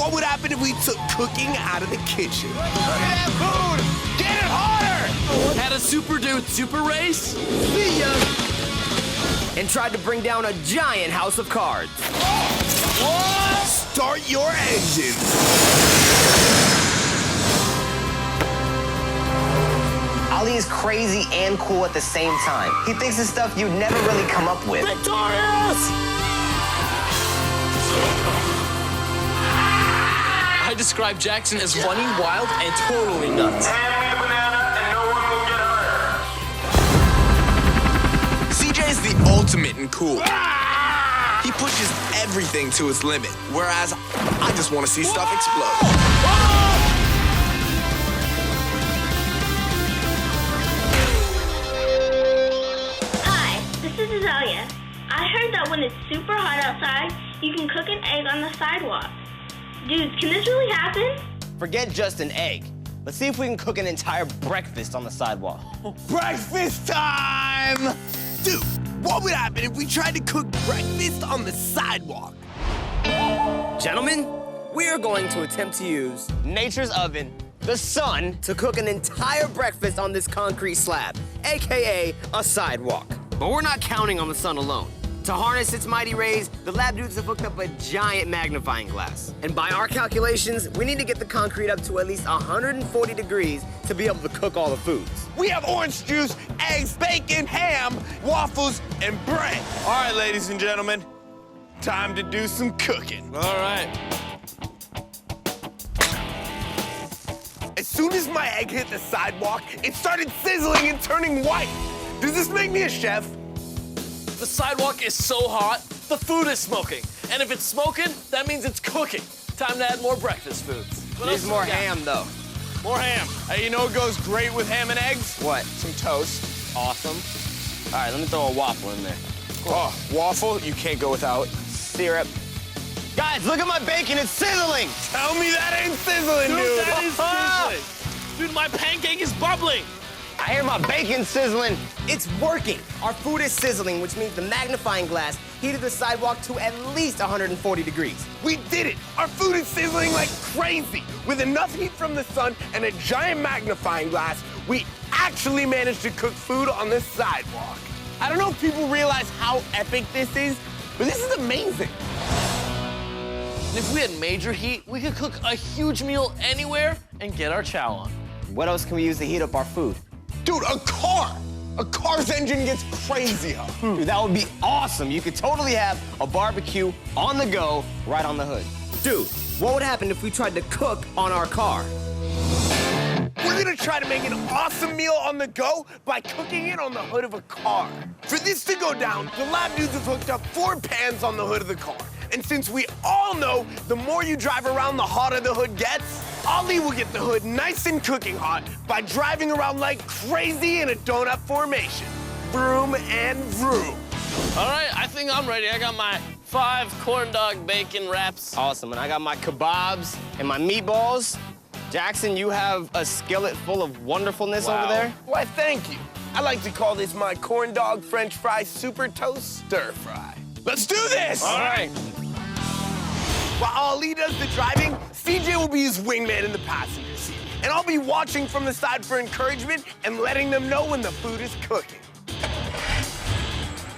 what would happen if we took cooking out of the kitchen? Look at that food! Get it harder! Had a super dude super race? See ya! And tried to bring down a giant house of cards. What? Start your engines. Ali is crazy and cool at the same time. He thinks of stuff you'd never really come up with. Victorious! I describe Jackson as funny, wild, and totally nuts. Hand me the banana and no one will get hurt. CJ is the ultimate in cool. He pushes everything to its limit, whereas I just want to see stuff explode. Hi, this is Azalea. I heard that when it's super hot outside, you can cook an egg on the sidewalk. Dudes, can this really happen? Forget just an egg. Let's see if we can cook an entire breakfast on the sidewalk. Breakfast time! Dude, what would happen if we tried to cook breakfast on the sidewalk? Gentlemen, we are going to attempt to use nature's oven, the sun, to cook an entire breakfast on this concrete slab, AKA a sidewalk. But we're not counting on the sun alone. To harness its mighty rays, the lab dudes have hooked up a giant magnifying glass. And by our calculations, we need to get the concrete up to at least 140 degrees to be able to cook all the foods. We have orange juice, eggs, bacon, ham, waffles, and bread. All right, ladies and gentlemen, time to do some cooking. All right. As soon as my egg hit the sidewalk, it started sizzling and turning white. Does this make me a chef? The sidewalk is so hot, the food is smoking. And if it's smoking, that means it's cooking. Time to add more breakfast foods. What else There's more we got? ham, though. More ham. Hey, you know what goes great with ham and eggs? What? Some toast. Awesome. All right, let me throw a waffle in there. Oh, waffle, you can't go without. Syrup. Guys, look at my bacon, it's sizzling! Tell me that ain't sizzling, dude. That is sizzling. Dude, my pancake is bubbling. I hear my bacon sizzling. It's working. Our food is sizzling, which means the magnifying glass heated the sidewalk to at least 140 degrees. We did it! Our food is sizzling like crazy. With enough heat from the sun and a giant magnifying glass, we actually managed to cook food on the sidewalk. I don't know if people realize how epic this is, but this is amazing. And if we had major heat, we could cook a huge meal anywhere and get our chow on. What else can we use to heat up our food? Dude, a car! A car's engine gets crazy, huh? Dude, that would be awesome. You could totally have a barbecue on the go right on the hood. Dude, what would happen if we tried to cook on our car? We're gonna try to make an awesome meal on the go by cooking it on the hood of a car. For this to go down, the lab dudes have hooked up 4 pans on the hood of the car. And since we all know the more you drive around, the hotter the hood gets, Ali will get the hood nice and cooking hot by driving around like crazy in a donut formation. Vroom and vroom. All right, I think I'm ready. I got my 5 corn dog bacon wraps. Awesome, and I got my kebabs and my meatballs. Jackson, you have a skillet full of wonderfulness over there. Why, thank you. I like to call this my corn dog French fry super toast stir fry. Let's do this! All right. While Ali does the driving, CJ will be his wingman in the passenger seat. And I'll be watching from the side for encouragement and letting them know when the food is cooking.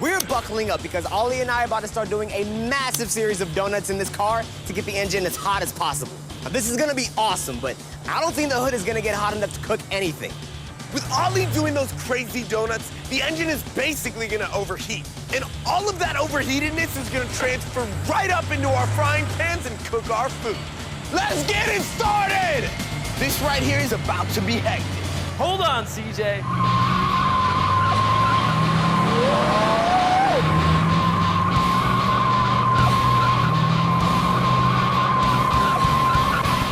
We're buckling up because Ollie and I are about to start doing a massive series of donuts in this car to get the engine as hot as possible. Now, this is gonna be awesome, but I don't think the hood is gonna get hot enough to cook anything. With Ali doing those crazy donuts, the engine is basically gonna overheat. And all of that overheatedness is gonna transfer right up into our frying pans and cook our food. Let's get it started! This right here is about to be hectic. Hold on, CJ.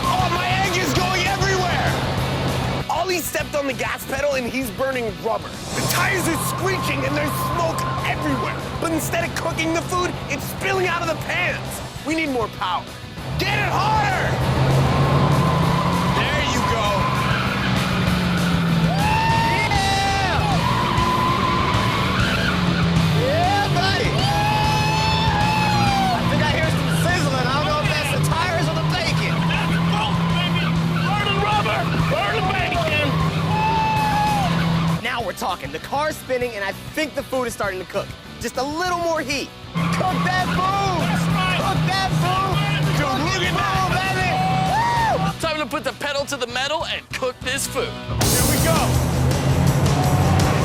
Oh, my egg is going everywhere! Ollie stepped on the gas pedal and he's burning rubber. The tires are screeching and there's smoke everywhere. But instead of cooking the food, it's spilling out of the pans. We need more power. Get it harder! There you go. Yeah, buddy! I think I hear some sizzling. I don't know if that's the tires or the bacon. starts spinning, and I think the food is starting to cook. Just a little more heat. Cook that food! Cook that food! Cook look at that. baby! Woo! Time to put the pedal to the metal and cook this food. Here we go.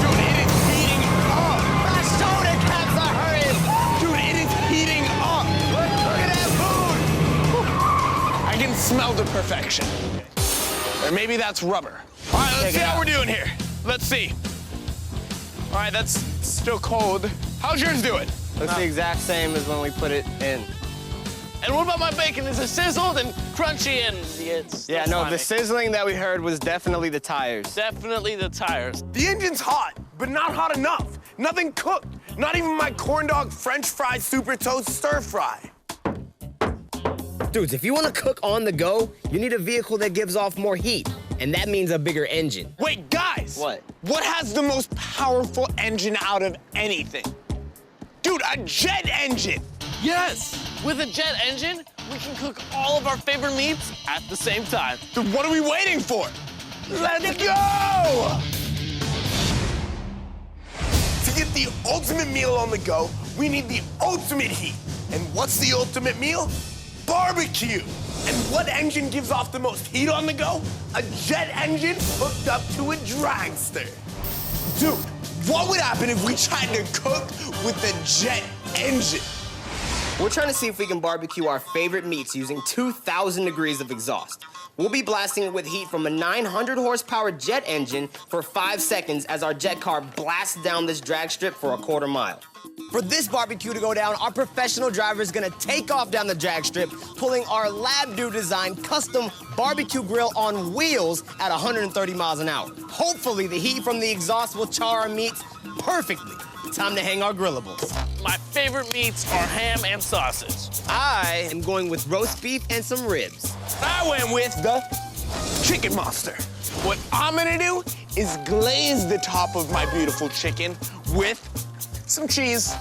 Dude, it is heating up. My shoulder caps are hurting! Dude, it is heating up. Look at that food! I can smell the perfection. Or maybe that's rubber. All right, let's Check see it how out. we're doing here. Let's see. All right, that's still cold. How's yours doing? Looks the exact same as when we put it in. And what about my bacon? Is it sizzled and crunchy and it's Yeah, that's no, fine. the sizzling that we heard was definitely the tires. Definitely the tires. The engine's hot, but not hot enough. Nothing cooked. Not even my corn dog French fry super toast stir fry. Dudes, if you want to cook on the go, you need a vehicle that gives off more heat, and that means a bigger engine. Wait, guys. What? What has the most powerful engine out of anything? Dude, a jet engine. Yes! With a jet engine, we can cook all of our favorite meats at the same time. Dude, what are we waiting for? Let's go! To get the ultimate meal on the go, we need the ultimate heat. And what's the ultimate meal? Barbecue. And what engine gives off the most heat on the go? A jet engine hooked up to a dragster. Dude, what would happen if we tried to cook with a jet engine? We're trying to see if we can barbecue our favorite meats using 2,000 degrees of exhaust. We'll be blasting it with heat from a 900 horsepower jet engine for 5 seconds as our jet car blasts down this drag strip for a quarter mile. For this barbecue to go down, our professional driver is gonna take off down the drag strip, pulling our LabDo designed custom barbecue grill on wheels at 130 miles an hour. Hopefully the heat from the exhaust will char our meats perfectly. Time to hang our grillables. My favorite meats are ham and sausage. I am going with roast beef and some ribs. I went with the Chicken Monster. What I'm gonna do is glaze the top of my beautiful chicken with some cheese.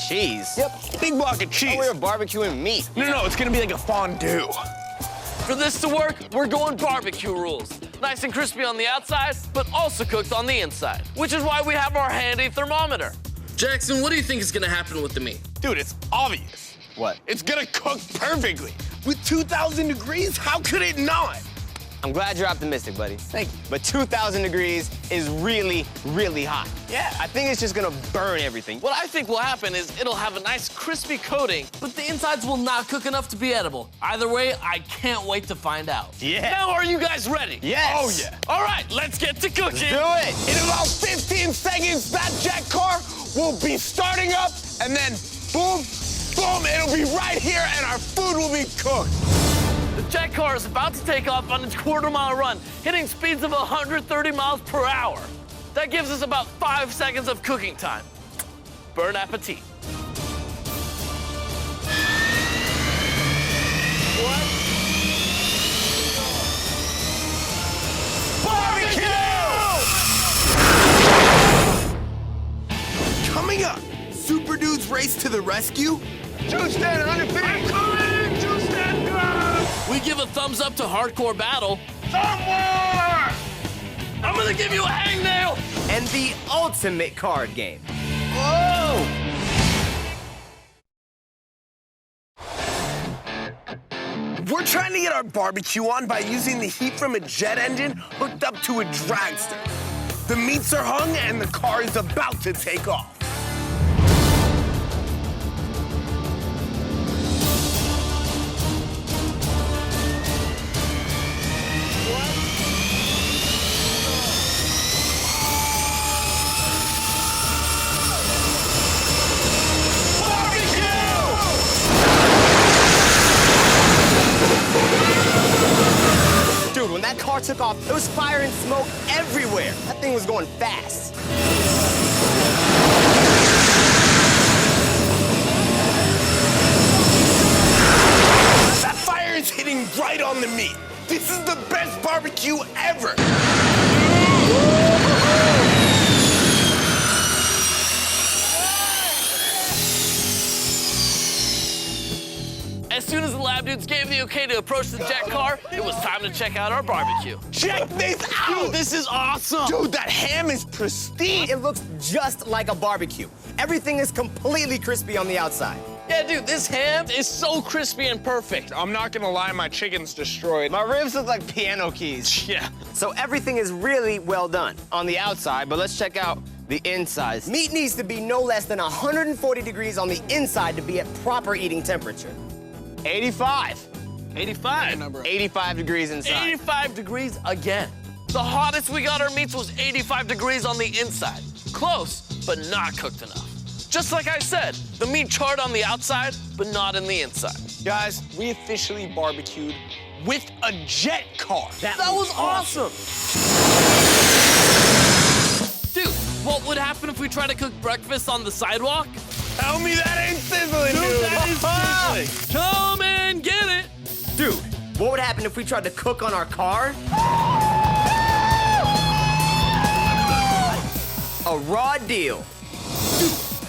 Cheese? Yep, big block of cheese. Oh, we were barbecuing meat. No, it's gonna be like a fondue. For this to work, we're going barbecue rules. Nice and crispy on the outside, but also cooked on the inside, which is why we have our handy thermometer. Jackson, what do you think is gonna happen with the meat? Dude, it's obvious. What? It's gonna cook perfectly. With 2,000 degrees, how could it not? I'm glad you're optimistic, buddy. Thank you. But 2,000 degrees is really, really hot. Yeah. I think it's just gonna burn everything. What I think will happen is it'll have a nice crispy coating, but the insides will not cook enough to be edible. Either way, I can't wait to find out. Yeah. Now, are you guys ready? Yes. Oh, yeah. All right, let's get to cooking. Do it. In about 15 seconds, that jet car will be starting up, and then boom, boom, it'll be right here, and our food will be cooked. The jet car is about to take off on its quarter-mile run, hitting speeds of 130 miles per hour. That gives us about 5 seconds of cooking time. Bon appetit. Coming up, Super Dudes race to the rescue. Dude, stand on your feet. I'm coming, Dude, stand up. We give a thumbs up to hardcore battle. Somewhere. I'm gonna give you a hangnail. And the ultimate card game. Whoa. We're trying to get our barbecue on by using the heat from a jet engine hooked up to a dragster. The meats are hung and the car is about to take off. Dude, when that car took off, there was fire and smoke everywhere. That thing was going fast. That fire is hitting right on the meat. This is the best barbecue ever. As soon as the lab dudes gave the okay to approach the jet car, it was time to check out our barbecue. Check this out! Dude, this is awesome! Dude, that ham is pristine. It looks just like a barbecue. Everything is completely crispy on the outside. Yeah, dude, this ham is so crispy and perfect. I'm not gonna lie, my chicken's destroyed. My ribs look like piano keys. Yeah. So everything is really well done on the outside, but let's check out the inside. Meat needs to be no less than 140 degrees on the inside to be at proper eating temperature. 85. 85. 85 degrees inside. 85 degrees again. The hottest we got our meats was 85 degrees on the inside. Close, but not cooked enough. Just like I said, the meat charred on the outside, but not in the inside. Guys, we officially barbecued with a jet car. That was awesome. Dude, what would happen if we tried to cook breakfast on the sidewalk? Tell me that ain't sizzling, dude. That is sizzling. Come and get it. Dude, what would happen if we tried to cook on our car? A raw deal.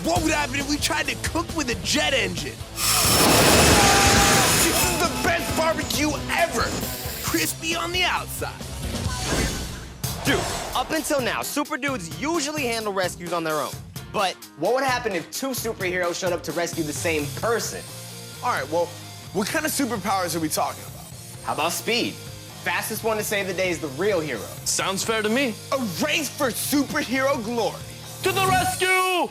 What would happen if we tried to cook with a jet engine? This is the best barbecue ever. Crispy on the outside. Dude, up until now, super dudes usually handle rescues on their own. But what would happen if two superheroes showed up to rescue the same person? All right, well, what kind of superpowers are we talking about? How about speed? Fastest one to save the day is the real hero. Sounds fair to me. A race for superhero glory. To the rescue!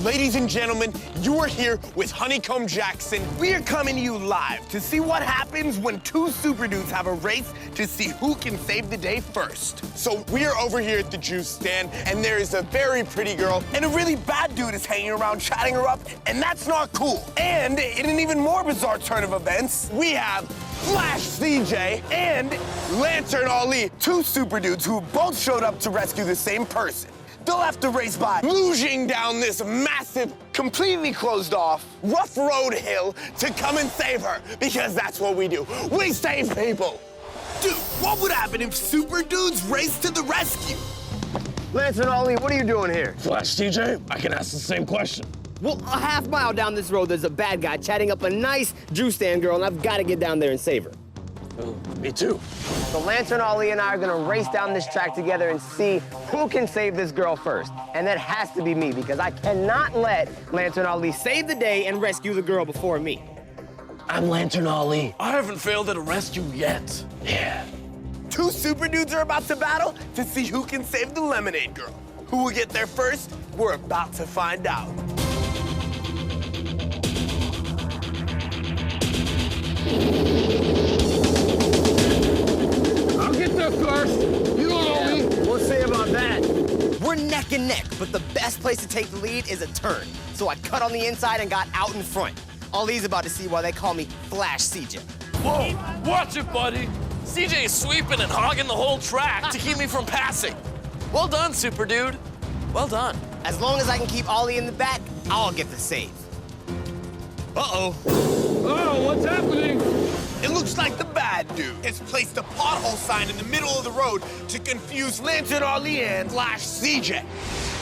Ladies and gentlemen, you are here with Honeycomb Jackson. We are coming to you live to see what happens when two super dudes have a race to see who can save the day first. So we are over here at the juice stand, and there is a very pretty girl, and a really bad dude is hanging around chatting her up, and that's not cool. And in an even more bizarre turn of events, we have Flash CJ and Lantern Ali, two super dudes who both showed up to rescue the same person. They'll have to race by lunging down this massive, completely closed off, rough road hill to come and save her, because that's what we do. We save people. Dude, what would happen if super dudes raced to the rescue? Lantern Ali, what are you doing here? Flash TJ, I can ask the same question. Well, a half mile down this road, there's a bad guy chatting up a nice juice stand girl, and I've got to get down there and save her. Me too. So Lantern Ali and I are gonna race down this track together and see who can save this girl first. And that has to be me, because I cannot let Lantern Ali save the day and rescue the girl before me. I'm Lantern Ali. I haven't failed at a rescue yet. Yeah. Two super dudes are about to battle to see who can save the lemonade girl. Who will get there first? We're about to find out. I'll get there first. You don't know me. We'll see about that. We're neck and neck, but the best place to take the lead is a turn. So I cut on the inside and got out in front. Ali's about to see why they call me Flash CJ. Whoa, watch it, buddy. CJ is sweeping and hogging the whole track to keep me from passing. Well done, super dude. Well done. As long as I can keep Ali in the back, I'll get the save. Uh-oh. Oh, what's happening? It looks like the bad dude has placed a pothole sign in the middle of the road to confuse Lantern Ali and Flash CJ.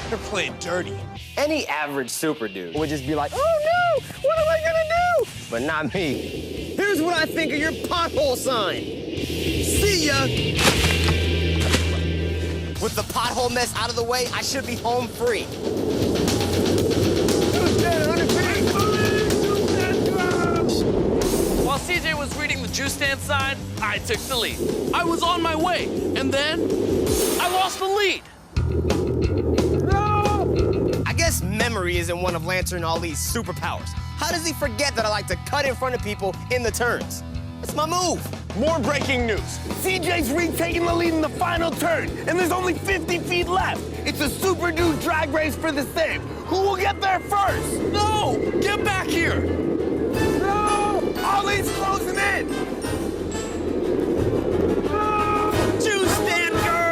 They're playing dirty. Any average super dude would just be like, oh no, what am I gonna do? But not me. Here's what I think of your pothole sign. See ya. With the pothole mess out of the way, I should be home free. While CJ was reading the juice stand sign, I took the lead. I was on my way, and then I lost the lead. I guess memory isn't one of Lantern Ali's superpowers. How does he forget that I like to cut in front of people in the turns? It's my move. More breaking news. CJ's retaking the lead in the final turn, and there's only 50 feet left. It's a super dude drag race for the save. Who will get there first? No! Get back here! No! Ollie's closing in! Juice stand girl!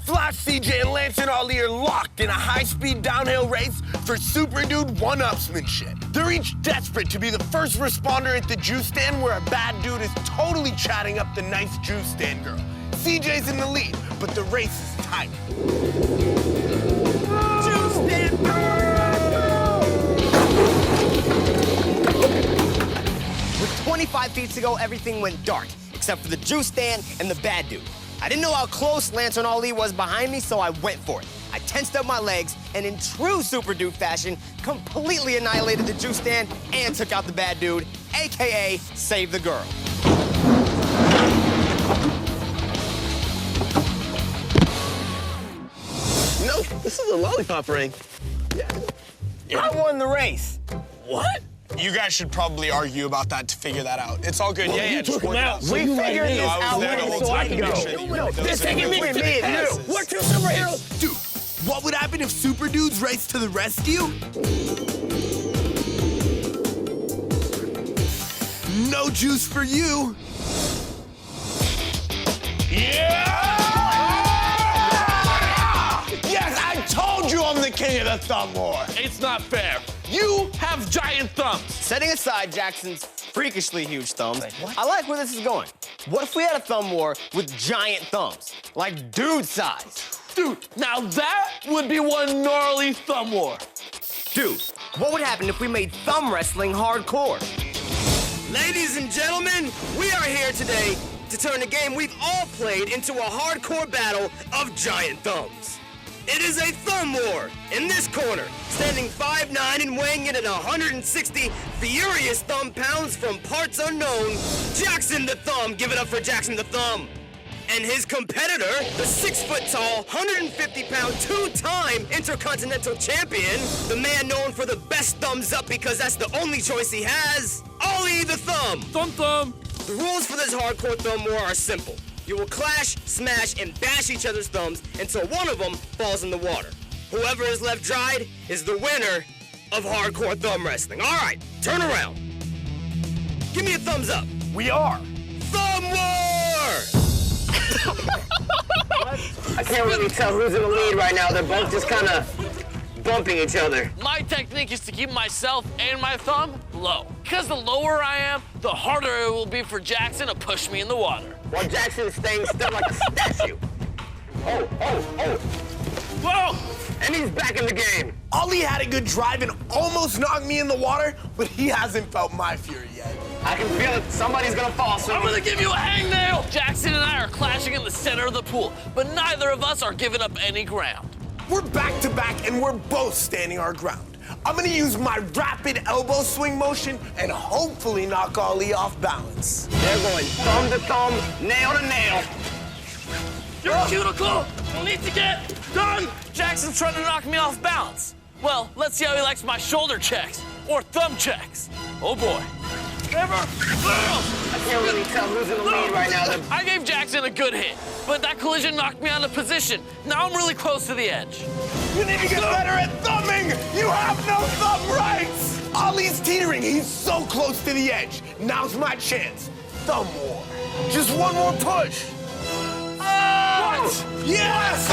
Flash CJ and Lantern Ali are locked in a high-speed downhill race for Super Dude one-upsmanship. They're each desperate to be the first responder at the juice stand where a bad dude is totally chatting up the nice juice stand girl. CJ's in the lead, but the race is tight. feet ago, everything went dark, except for the juice stand and the bad dude. I didn't know how close Lantern Ali was behind me, so I went for it. I tensed up my legs, and in true Super Dude fashion, completely annihilated the juice stand and took out the bad dude, AKA saved the girl. No, this is a lollipop ring. I won the race. What? You guys should probably argue about that to figure that out. It's all good. Yeah, just work it out. We figured this I was out there the whole so I time. can go. This taking me to the passes. We're two superheroes. Dude, what would happen if Super Dudes race to the rescue? No juice for you. Yes, I told you I'm the king of the thumb war. It's not fair. You have giant thumbs. Setting aside Jackson's freakishly huge thumbs, I like where this is going. What if we had a thumb war with giant thumbs? Like dude size. Dude, now that would be one gnarly thumb war. Dude, what would happen if we made thumb wrestling hardcore? Ladies and gentlemen, we are here today to turn a game we've all played into a hardcore battle of giant thumbs. It is a thumb war. In this corner, standing 5'9" and weighing in at 160 furious thumb pounds from parts unknown, Jackson the Thumb. Give it up for Jackson the Thumb. And his competitor, the 6-foot-tall, 150-pound, two-time Intercontinental Champion, the man known for the best thumbs up because that's the only choice he has, Ollie the Thumb. Thumb. The rules for this hardcore thumb war are simple. You will clash, smash, and bash each other's thumbs until one of them falls in the water. Whoever is left dried is the winner of hardcore thumb wrestling. All right, turn around. Give me a thumbs up. We are. Thumb war! I can't really tell who's in the lead right now. They're both just kind of bumping each other. My technique is to keep myself and my thumb low. Because the lower I am, the harder it will be for Jackson to push me in the water. While Jackson is staying still like a statue. Oh. Whoa! And he's back in the game. Ollie had a good drive and almost knocked me in the water, but he hasn't felt my fury yet. I can feel it. Somebody's gonna fall soon. I'm gonna give you a hangnail! Jackson and I are clashing in the center of the pool, but neither of us are giving up any ground. We're back to back and we're both standing our ground. I'm gonna use my rapid elbow swing motion and hopefully knock Ollie off balance. They're going thumb to thumb, nail to nail. Your cuticle will need to get done! Jackson's trying to knock me off balance. Well, let's see how he likes my shoulder checks or thumb checks. Oh boy. I can't really tell who's in the lead right now. I gave Jackson a good hit, but that collision knocked me out of position. Now I'm really close to the edge. You need to get better at thumbing! You have no thumb rights! Ollie's teetering, he's so close to the edge. Now's my chance. Thumb war. Just one more push. What? Yes!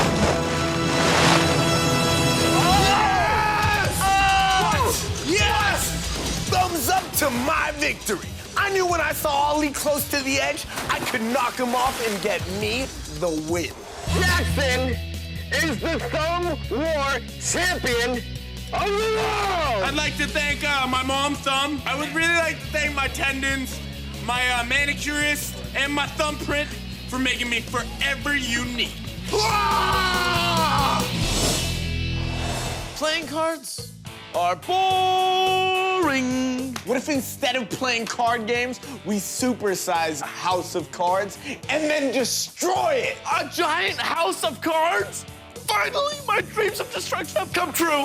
Yes! Thumbs up to my victory. I knew when I saw Ollie close to the edge, I could knock him off and get me the win. Jackson is the Thumb War champion of the world! I'd like to thank my mom, Thumb. I would really like to thank my tendons, my manicurist, and my thumbprint for making me forever unique. Playing cards are boring. What if instead of playing card games, we supersize a house of cards and then destroy it? A giant house of cards? Finally, my dreams of destruction have come true.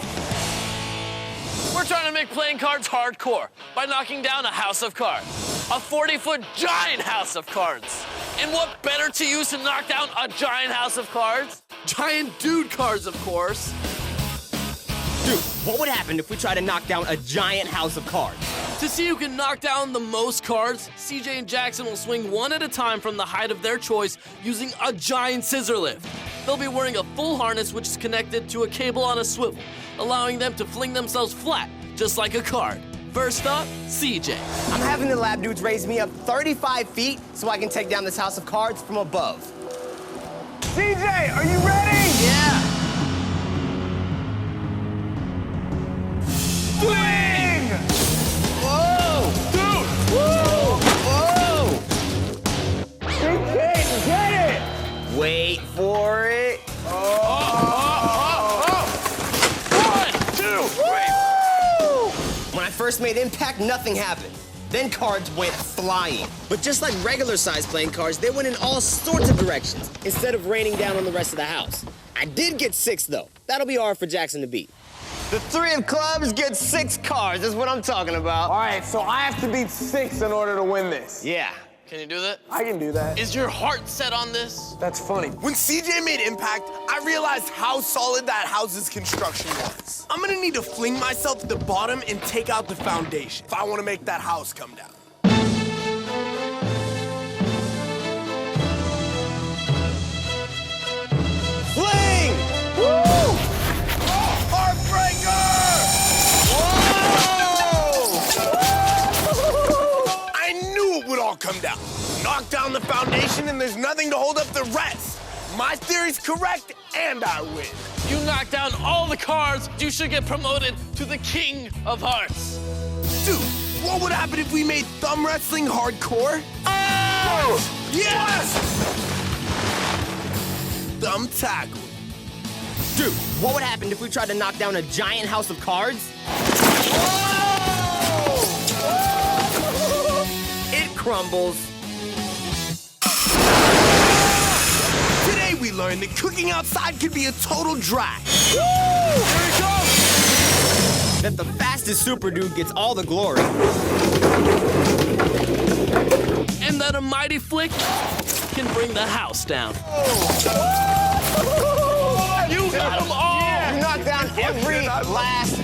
We're trying to make playing cards hardcore by knocking down a house of cards. A 40-foot giant house of cards. And what better to use to knock down a giant house of cards? Giant dude cards, of course. Dude, what would happen if we tried to knock down a giant house of cards? To see who can knock down the most cards, CJ and Jackson will swing one at a time from the height of their choice using a giant scissor lift. They'll be wearing a full harness which is connected to a cable on a swivel, allowing them to fling themselves flat, just like a card. First up, CJ. I'm having the lab dudes raise me up 35 feet so I can take down this house of cards from above. CJ, are you ready? Yeah. Swing! Whoa! Dude! Whoa! first made impact, nothing happened. Then cards went flying. But just like regular size playing cards, they went in all sorts of directions instead of raining down on the rest of the house. I did get 6 though. That'll be hard for Jackson to beat. The 3 of clubs gets 6 cards. That's what I'm talking about. All right, so I have to beat 6 in order to win this. Yeah. Can you do that? I can do that. Is your heart set on this? That's funny. When CJ made impact, I realized how solid that house's construction was. I'm gonna need to fling myself to the bottom and take out the foundation if I want to make that house come down. Fling! Woo! Heartbreaker! Whoa! I knew it would all come down. Knock down the foundation and there's nothing to hold up the rest. My theory's correct and I win. You knocked down all the cards. You should get promoted to the King of Hearts. Dude, what would happen if we made thumb wrestling hardcore? Oh! Yes! Thumb tackle. Dude, what would happen if we tried to knock down a giant house of cards? It crumbles. Today we learned that cooking outside could be a total drag. Here it goes! That the fastest super dude gets all the glory. And that a mighty flick can bring the house down. You got them all! You knocked down every last